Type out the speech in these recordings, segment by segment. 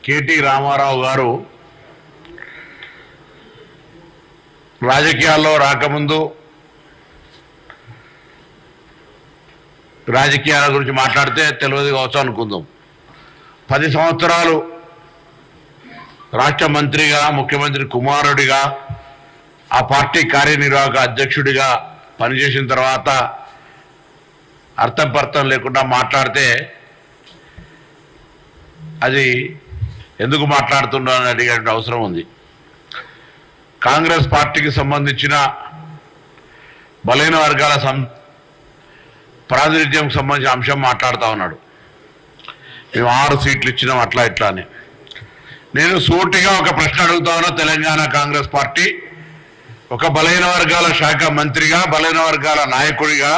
KT Ramarao గారు రాజకీయాల్లో రాకముందు రాజకీయాల గురించి మాట్లాడితే తెలియదు కావచ్చు అనుకుందాం. 10 సంవత్సరాలు రాష్ట్ర మంత్రిగా, ముఖ్యమంత్రి కుమారుడిగా, ఆ పార్టీ కార్యనిర్వాహక అధ్యక్షుడిగా పనిచేసిన తర్వాత అర్థం లేకుండా మాట్లాడితే అది ఎందుకు మాట్లాడుతున్నానని అడిగే అవసరం ఉంది. కాంగ్రెస్ పార్టీకి సంబంధించిన బలహీన వర్గాల ప్రాతినిధ్యంకి సంబంధించిన అంశం మాట్లాడుతూ ఉన్నాడు. మేము 6 సీట్లు ఇచ్చినాం అట్లా ఇట్లా అని. నేను సూటిగా ఒక ప్రశ్న అడుగుతా ఉన్నా. తెలంగాణ కాంగ్రెస్ పార్టీ ఒక బలహీన వర్గాల శాఖ మంత్రిగా, బలహీన వర్గాల నాయకుడిగా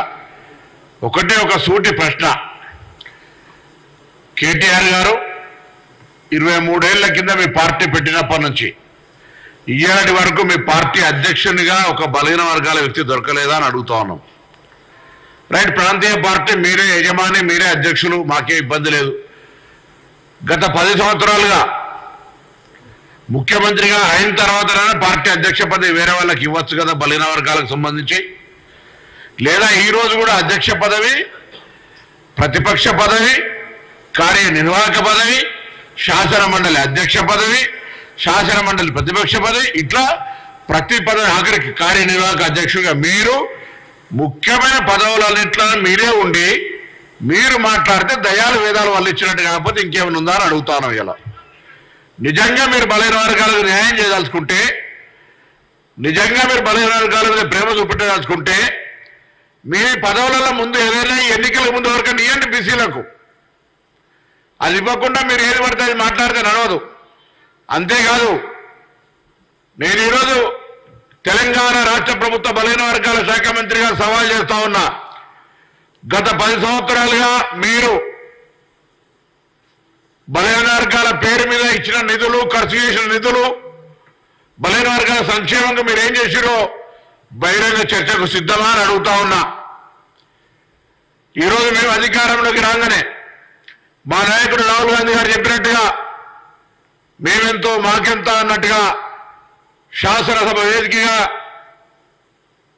ఒకటే ఒక సూటి ప్రశ్న. కేటీఆర్ గారు 23 ఏళ్ల కింద మీ పార్టీ పెట్టినప్పటి నుంచి ఇయ్యాటి వరకు మీ పార్టీ అధ్యక్షునిగా ఒక బలహీన వర్గాల వ్యక్తి దొరకలేదా అని అడుగుతా ఉన్నాం. రైట్, ప్రాంతీయ పార్టీ మీరే యజమాని, మీరే అధ్యక్షులు, మాకే ఇబ్బంది లేదు. గత 10 సంవత్సరాలుగా ముఖ్యమంత్రిగా అయిన తర్వాతనే పార్టీ అధ్యక్ష పదవి వేరే వాళ్ళకి ఇవ్వచ్చు కదా బలహీన వర్గాలకు సంబంధించి. లేదా ఈరోజు కూడా అధ్యక్ష పదవి, ప్రతిపక్ష పదవి, కార్యనిర్వాహక పదవి, శాసన మండలి అధ్యక్ష పదవి, శాసన మండలి ప్రతిపక్ష పదవి, ఇట్లా ప్రతి పదవి ఆఖరికి కార్యనిర్వాహక అధ్యక్షుడిగా మీరు ముఖ్యమైన పదవులన్నింటిలో మీరే ఉండి మీరు మాట్లాడితే దయాలు వేదాలు వాళ్ళు ఇచ్చినట్టు కాకపోతే ఇంకేమైనా ఉందా అని అడుగుతాను. ఇలా నిజంగా మీరు బలహీన వర్గాలకు న్యాయం చేయదలుచుకుంటే, నిజంగా మీరు బలహీన వర్గాల మీద ప్రేమ చూపెట్టదలుచుకుంటే మీ పదవులలో ముందు ఏదైనా ఎన్నికల ముందు వరకు నియండి బీసీలకు. అది ఇవ్వకుండా మీరు ఏది పడితే అది మాట్లాడితే నడవదు. అంతేకాదు, నేను ఈరోజు తెలంగాణ రాష్ట్ర ప్రభుత్వ బలహీన వర్గాల శాఖ మంత్రిగా సవాల్ చేస్తా ఉన్నా. గత 10 సంవత్సరాలుగా మీరు బలహీన వర్గాల పేరు మీద ఇచ్చిన నిధులు, ఖర్చు చేసిన నిధులు, బలహీన వర్గాల సంక్షేమంగా మీరు ఏం చేసిరో బహిరంగ చర్చకు సిద్ధమా అని అడుగుతా ఉన్నా. ఈరోజు మేము అధికారంలోకి రాగానే మా నాయకుడు రాహుల్ గాంధీ గారు చెప్పినట్టుగా మేమెంతో మాకెంత అన్నట్టుగా శాసనసభ వేదికగా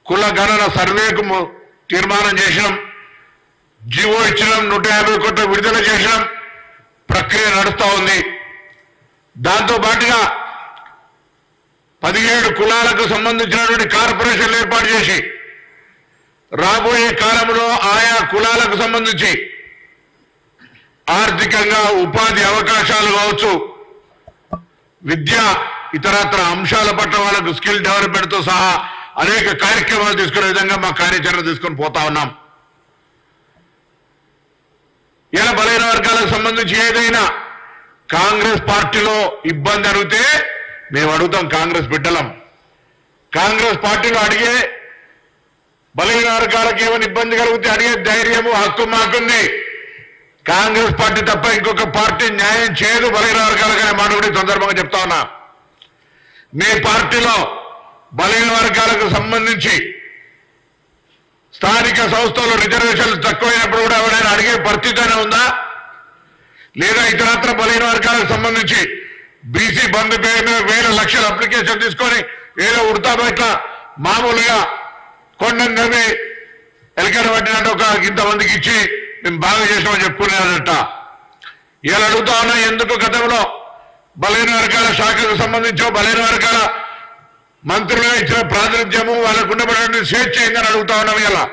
కుల గణన సర్వేకు తీర్మానం చేసినాం, జీవో ఇచ్చినాం, 150 కోట్ల విడుదల చేసినాం. ప్రక్రియ నడుస్తూ ఉంది. దాంతో పాటుగా 17 కులాలకు సంబంధించినటువంటి కార్పొరేషన్లు ఏర్పాటు చేసి రాబోయే కాలంలో ఆయా కులాలకు సంబంధించి ఆర్థికంగా ఉపాధి అవకాశాలు కావచ్చు, విద్య, ఇతరత్ర అంశాల పట్ల వాళ్ళకు స్కిల్ డెవలప్మెంట్తో సహా అనేక కార్యక్రమాలు తీసుకునే విధంగా మా కార్యాచరణ తీసుకొని పోతా ఉన్నాం. ఇలా బలహీన వర్గాలకు సంబంధించి ఏదైనా కాంగ్రెస్ పార్టీలో ఇబ్బంది అడిగితే మేము అడుగుతాం. కాంగ్రెస్ బిడ్డలం. కాంగ్రెస్ పార్టీలో అడిగే బలహీన వర్గాలకు ఏమైనా ఇబ్బంది కలిగితే అడిగే ధైర్యము, హక్కు మాకుంది. కాంగ్రెస్ పార్టీ తప్ప ఇంకొక పార్టీ న్యాయం చేయదు బలహీన వర్గాలకనే మాట కూడా సందర్భంగా చెప్తా ఉన్నా. మీ పార్టీలో బలహీన వర్గాలకు సంబంధించి స్థానిక సంస్థలు రిజర్వేషన్లు తక్కువైనప్పుడు కూడా ఎవరైనా అడిగే పరిస్థితి ఉందా? లేదా ఇతరత్ర బలహీన వర్గాలకు సంబంధించి బీసీ బంధు పేరు మీద వేల లక్షల అప్లికేషన్ తీసుకొని ఏదో ఉడతా బయట మామూలుగా కొండని నమ్మి ఎలకడ పట్టినట్టు ఒక ఇంతమందికి ఇచ్చి మేము బాగా చేసామని చెప్పుకునేదట. ఇలా అడుగుతా ఉన్నా, ఎందుకు గతంలో బలహీన వర్గాల శాఖకు సంబంధించో బలహీన వర్గాల మంత్రులుగా ఇచ్చిన ప్రాతినిధ్యము వాళ్ళకు ఉండబడిన స్వేచ్ఛ ఏందని అడుగుతా ఉన్నాం. ఇలా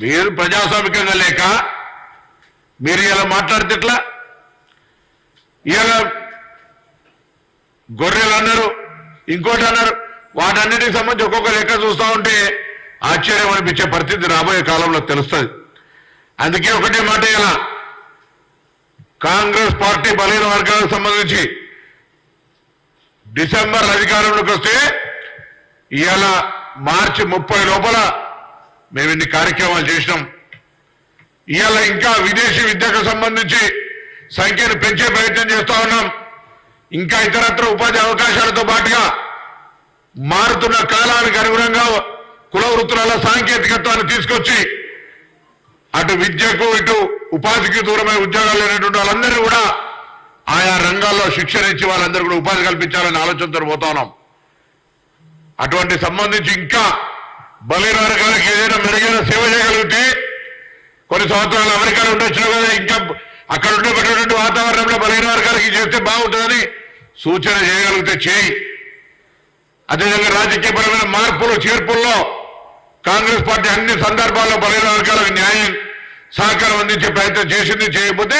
మీరు ప్రజాస్వామికంగా లేక మీరు ఇలా మాట్లాడితే ఎట్లా? ఇలా గొర్రెలు అన్నారు, ఇంకోటి అన్నారు. వాటన్నిటికి సంబంధించి ఒక్కొక్క లెక్క చూస్తూ ఉంటే ఆశ్చర్యం అనిపించే పరిస్థితి రాబోయే కాలంలో తెలుస్తుంది. అందుకే ఒకటే మాట, ఇలా కాంగ్రెస్ పార్టీ బలహీన వర్గాలకు సంబంధించి డిసెంబర్ అధికారంలోకి వస్తే ఇవాళ మార్చి 30 లోపల మేము ఇన్ని కార్యక్రమాలు చేసినాం. ఇవాళ ఇంకా విదేశీ విద్యకు సంబంధించి సంఖ్యను పెంచే ప్రయత్నం చేస్తా ఉన్నాం. ఇంకా ఇతరత్ర ఉపాధి అవకాశాలతో పాటుగా మారుతున్న కాలానికి అనుగుణంగా కుల వృత్తుల సాంకేతికత్వాన్ని తీసుకొచ్చి అటు విద్యకు ఇటు ఉపాధికి దూరమైన ఉద్యోగాలు లేనటువంటి వాళ్ళందరినీ కూడా ఆయా రంగాల్లో శిక్షణ ఇచ్చి వాళ్ళందరూ కూడా ఉపాధి కల్పించాలని ఆలోచనతో పోతా ఉన్నాం. అటువంటి సంబంధించి ఇంకా బలైన వర్గాలకు ఏదైనా మెరుగైన సేవ చేయగలిగితే కొన్ని సంవత్సరాలు అమెరికాలో ఉండొచ్చు కదా, ఇంకా అక్కడ ఉండేటటువంటి వాతావరణంలో బలైన వర్గాలకి చేస్తే బాగుంటుందని సూచన చేయగలిగితే చేయి. అదేవిధంగా రాజకీయపరమైన మార్పులు చేర్పుల్లో కాంగ్రెస్ పార్టీ అన్ని సందర్భాల్లో బలైన వర్గాలకు న్యాయం సహకారం అందించే ప్రయత్నం చేసింది. చేయకపోతే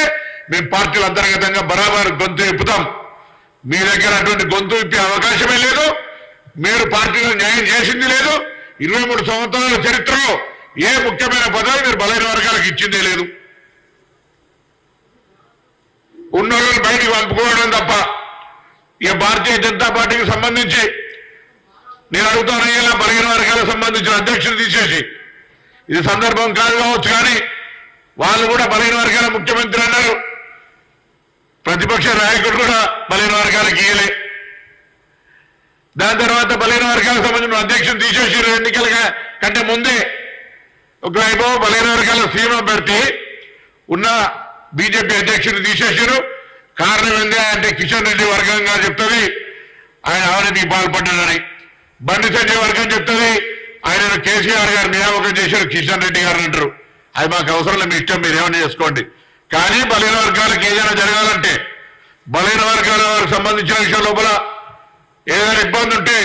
మేము పార్టీల అంతర్గతంగా బరాబర్ గొంతు విప్పుతాం. మీ దగ్గర అటువంటి గొంతు విప్పే అవకాశమే లేదు. మీరు పార్టీలో న్యాయం చేసింది లేదు. 23 సంవత్సరాల చరిత్రలో ఏ ముఖ్యమైన పదవి మీరు బలైన వర్గాలకు ఇచ్చిందే లేదు. ఉన్నోళ్ళని బయటికి పంపుకోవడం తప్ప. ఇక భారతీయ జనతా పార్టీకి సంబంధించి నేను అడుగుతాను, ఇలా బలైన వర్గాలకు సంబంధించిన అధ్యక్షులు తీసేసి, ఇది సందర్భం కాదు కావచ్చు కానీ వాళ్ళు కూడా బలైన వర్గాల ముఖ్యమంత్రి అన్నారు. ప్రతిపక్ష నాయకుడు కూడా బలైన వర్గాలకు ఇయ్యలే. దాని తర్వాత బలైన వర్గాలకు సంబంధించిన అధ్యక్షులు తీసేసారు. ఎన్నికల కంటే ముందే ఒకవైపు బలైన వర్గాల సీమ పెడితే ఉన్న బీజేపీ అధ్యక్షులు తీసేసారు. కారణం ఏంటి అంటే కిషన్ రెడ్డి వర్గంగా చెప్తుంది ఆయన అవినీతికి పాల్పడ్డాడని, బండి సంజయ్ వర్గం చెప్తుంది ఆయన కేసీఆర్ గారు నియామకం చేశారు కిషన్ రెడ్డి గారు అంటారు. అది మాకు అవసరం లేదు, మీ ఇష్టం మీరు ఏమైనా చేసుకోండి. కానీ బలైన వర్గాలకు ఏదైనా జరగాలంటే బలైన వర్గాల సంబంధించిన విషయం లోపల ఏదైనా ఇబ్బంది ఉంటే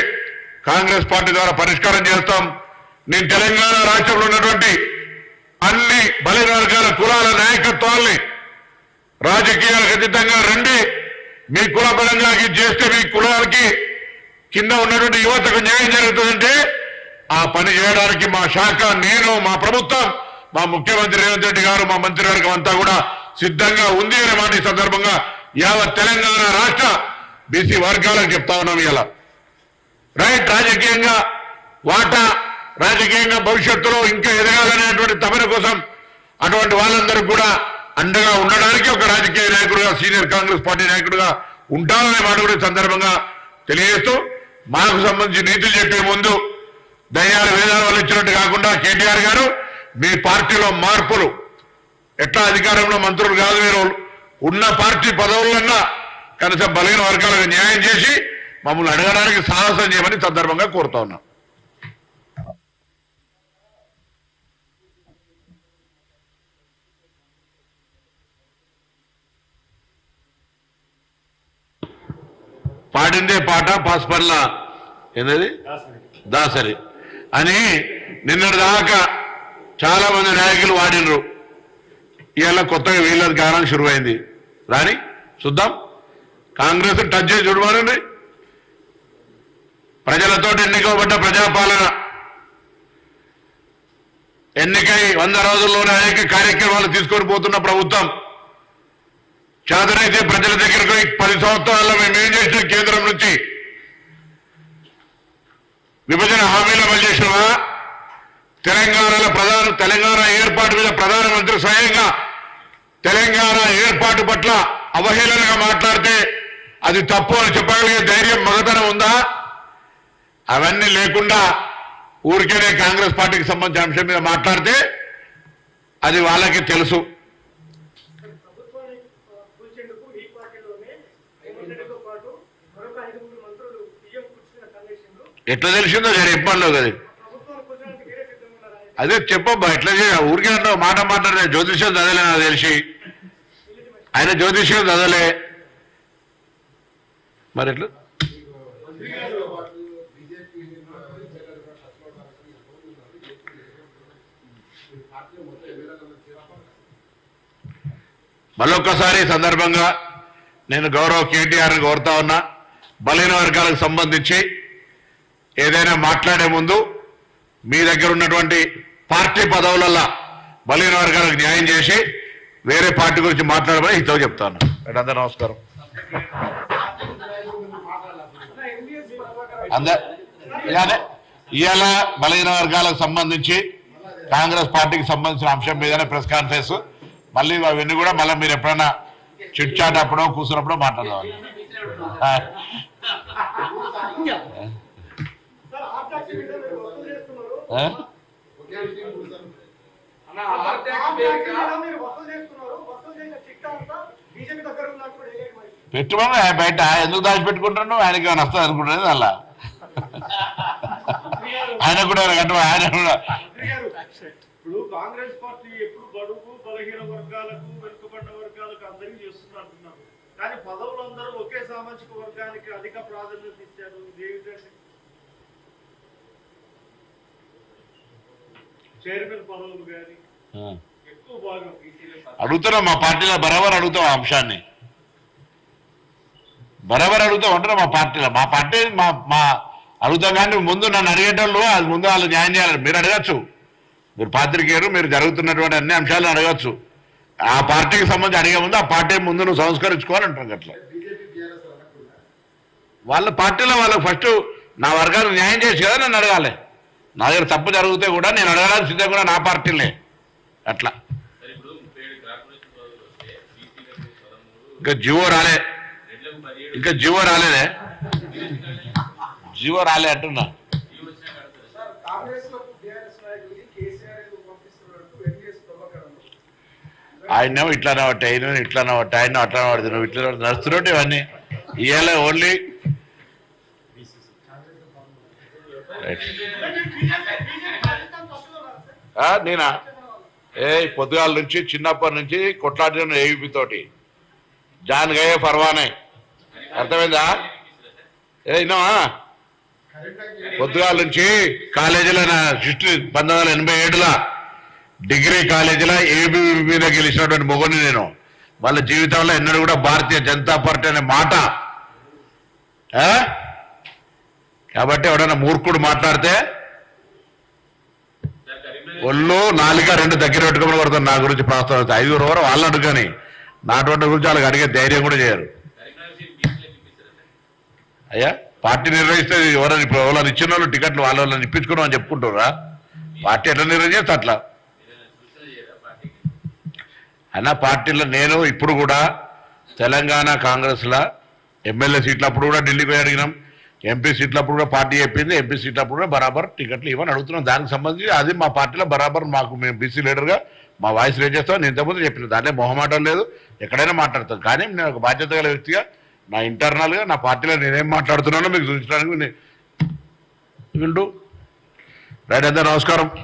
కాంగ్రెస్ పార్టీ ద్వారా పరిష్కారం చేస్తాం. నేను తెలంగాణ రాష్ట్రంలో ఉన్నటువంటి అన్ని బలైన వర్గాల కులాల నాయకత్వాల్ని రాజకీయాలకు అతీతంగా రండి, మీ కుల బలంగా చేస్తే మీ కులాలకి కింద ఉన్నటువంటి యువతకు న్యాయం జరుగుతుందంటే ఆ పని చేయడానికి మా శాఖ, నేను, మా ప్రభుత్వం, మా ముఖ్యమంత్రి రేవంత్ రెడ్డి గారు, మా మంత్రివర్గం అంతా కూడా సిద్ధంగా ఉంది అనే మాట ఈ సందర్భంగా యావత్ తెలంగాణ రాష్ట్ర బీసీ వర్గాలకు చెప్తా ఉన్నాం. ఇలా రైట్ రాజకీయంగా వాటా, రాజకీయంగా భవిష్యత్తులో ఇంకా ఎదగాలనేటువంటి తపన కోసం అటువంటి వాళ్ళందరూ కూడా అండగా ఉండడానికి ఒక రాజకీయ నాయకుడుగా, సీనియర్ కాంగ్రెస్ పార్టీ నాయకుడుగా ఉంటామనే మాట కూడా సందర్భంగా తెలియజేస్తూ, మాకు సంబంధించి నీతులు చెప్పే ముందు దయ్యాల వేదాల వల్ల ఇచ్చినట్టు కాకుండా కేటీఆర్ గారు మీ పార్టీలో మార్పులు, ఎట్లా అధికారంలో మంత్రులు కాదు మీరు, ఉన్న పార్టీ పదవులన్నా కనీసం బలైన వర్గాలకు న్యాయం చేసి మమ్మల్ని అడగడానికి సాహసం చేయమని సందర్భంగా కోరుతా ఉన్నాం. పాడిందే పాట పాస్పర్ల ఏంటది దాసరి అని నిన్నటి దాకా చాలా మంది నాయకులు వాడినరు. ఇవాళ కొత్తగా వీళ్ళది గానం శురువైంది. రాని చూద్దాం, కాంగ్రెస్ టచ్ చేసి చూడమనండి. ప్రజలతో ఎన్నికబడ్డ ప్రజాపాలన, ఎన్నికై 100 రోజుల్లోనే అనేక కార్యక్రమాలు తీసుకొని పోతున్న ప్రభుత్వం, చేతనైతే ప్రజల దగ్గరకు 10 సంవత్సరాల్లో మేము ఏం చేసిన, కేంద్రం నుంచి విభజన హామీలు అమలు చేసినవా, తెలంగాణ ఏర్పాటు మీద ప్రధానమంత్రి స్వయంగా తెలంగాణ ఏర్పాటు పట్ల అవహేళనగా మాట్లాడితే అది తప్పు అని చెప్పగలిగే ధైర్యం, మగతనం ఉందా? అవన్నీ లేకుండా ఊరికేనే కాంగ్రెస్ పార్టీకి సంబంధించిన అంశం మీద మాట్లాడితే అది వాళ్ళకి తెలుసు. ఎట్లా తెలిసిందో నేను ఇబ్బందిలో కదా, అదే చెప్పబ్బా ఎట్లా ఊరికే అంటావు, మాట మాట్లాడే జ్యోతిష్యం చదవలే నాకు తెలిసి, ఆయన జ్యోతిష్యం చదవలే మరి ఎట్లా. మళ్ళొక్కసారి సందర్భంగా నేను గౌరవ కేటీఆర్ని కోరుతా ఉన్నా, బలైన వర్గాలకు సంబంధించి ఏదైనా మాట్లాడే ముందు మీ దగ్గర ఉన్నటువంటి పార్టీ పదవులల్లా బలైన వర్గాలకు న్యాయం చేసి వేరే పార్టీ గురించి మాట్లాడమని ఇతో చెప్తాను. అందరూ నమస్కారం. ఇవాళ బలైన వర్గాలకు సంబంధించి కాంగ్రెస్ పార్టీకి సంబంధించిన అంశం మీదనే ప్రెస్ కాన్ఫరెన్స్, మళ్ళీ అవన్నీ కూడా మళ్ళీ మీరు ఎప్పుడైనా చిట్ చాట్ అప్పుడో కూర్చున్నప్పుడో మాట్లాడదాం. బీజేపీ దగ్గర పెట్టుమని బయట ఎందుకు దాచిపెట్టుకుంటున్నావు? ఆయనకి ఏమైనా వస్తుంది అనుకుంటున్నది అలా ఆయన కూడా ఆయన కూడా ఇప్పుడు కాంగ్రెస్ పార్టీ ఎప్పుడు బడుగు బలహీన వర్గాలకు వెనుకబడ్డ వర్గాలకు అందరికీ చేస్తున్నారు అంటున్నారు, కానీ పదవులందరూ ఒకే సామాజిక వర్గానికి అధిక ప్రాధాన్యత ఇచ్చారు. ఏమిటంటే చైర్మన్ పదవులు కానీ ఎక్కువ భాగం అడుగుతున్నాం. మా పార్టీలో బరాబర్ అడుగుతాం ఆ అంశాన్ని, బరాబర్ అడుగుతాం అంటారా మా పార్టీలో. మా పార్టీ మా అడుగుతాం కానీ ముందు నన్ను అడిగేటోళ్ళు అది ముందు వాళ్ళు న్యాయం చేయాలి. మీరు అడగచ్చు, మీరు పాత్రికేయులు, మీరు జరుగుతున్నటువంటి అన్ని అంశాలను అడగచ్చు. ఆ పార్టీకి సంబంధించి అడిగే ముందు ఆ పార్టీ ముందు నువ్వు సంస్కరించుకోవాలి అంటారు. అట్లా వాళ్ళ పార్టీలో వాళ్ళకి ఫస్ట్ నా వర్గానికి న్యాయం చేసి కదా నన్ను అడగాలి. నా దగ్గర తప్పు జరిగితే కూడా నేను అడగడానికి సిద్ధం కూడా నా పార్టీలే. అట్లా ఇంకా జీవో రాలే, ఇంకా జీవో రాలేదే, జీవో రాలే అంటున్నా. ఆయన ఇట్లానే పట్టాయి, ఆయన ఇట్లానే పట్టాయి, ఆయన అట్లానే పడుతుంది, నువ్వు ఇట్లా నడుస్తున్నట్టు ఇవన్నీ ఇవాళ ఓన్లీ నేనా పొద్దుగాల నుంచి చిన్నప్పటి నుంచి కొట్లాడిన ఏవీపీ తోటి జాన్ గయే పర్వానే అర్థమైందా? విన్నావా? పొద్దుగాల నుంచి కాలేజీలో 1987లో డిగ్రీ కాలేజీలో ఏబీ మీద గెలిచినటువంటి మొగని నేను. వాళ్ళ జీవితంలో ఎన్నడూ కూడా భారతీయ జనతా పార్టీ అనే మాట. కాబట్టి ఎవడన్నా మూర్ఖుడు మాట్లాడితే ఒళ్ళు నాలుక రెండు దగ్గర పెట్టుకుని కొడతారు. నా గురించి ప్రస్తావిస్తే 5 వరకు వాళ్ళు అడుగుని నాటువంటి గురించి వాళ్ళకి అడిగే ధైర్యం కూడా చేయరు. అయ్యా పార్టీ నిర్వహిస్తే ఎవరైనా ఇప్పుడు ఎవరైనా ఇచ్చిన వాళ్ళు టికెట్లు వాళ్ళని ఇప్పించుకున్నాం అని చెప్పుకుంటారా? పార్టీ ఎట్లా నిర్వహిస్తే అట్లా అన్న. పార్టీలో నేను ఇప్పుడు కూడా తెలంగాణ కాంగ్రెస్లో ఎమ్మెల్యే సీట్లప్పుడు కూడా ఢిల్లీకి పోయి అడిగినాం, ఎంపీ సీట్లప్పుడు కూడా పార్టీ చెప్పింది, ఎంపీ సీట్లప్పుడు కూడా బరాబర్ టికెట్లు ఇవ్వని అడుగుతున్నాం. దానికి సంబంధించి అది మా పార్టీలో బరాబర్ మాకు మేము బీసీ లీడర్గా మా వాయిస్ రేజ్ చేస్తాం. నేను ఇంతకుముందు చెప్పిన దాంట్లో మొహమాటం లేదు, ఎక్కడైనా మాట్లాడతాను. కానీ నేను ఒక బాధ్యత గల వ్యక్తిగా నా ఇంటర్నల్గా నా పార్టీలో నేనేం మాట్లాడుతున్నానో మీకు చూపించడానికి వింటూ రైట్. అంతా నమస్కారం.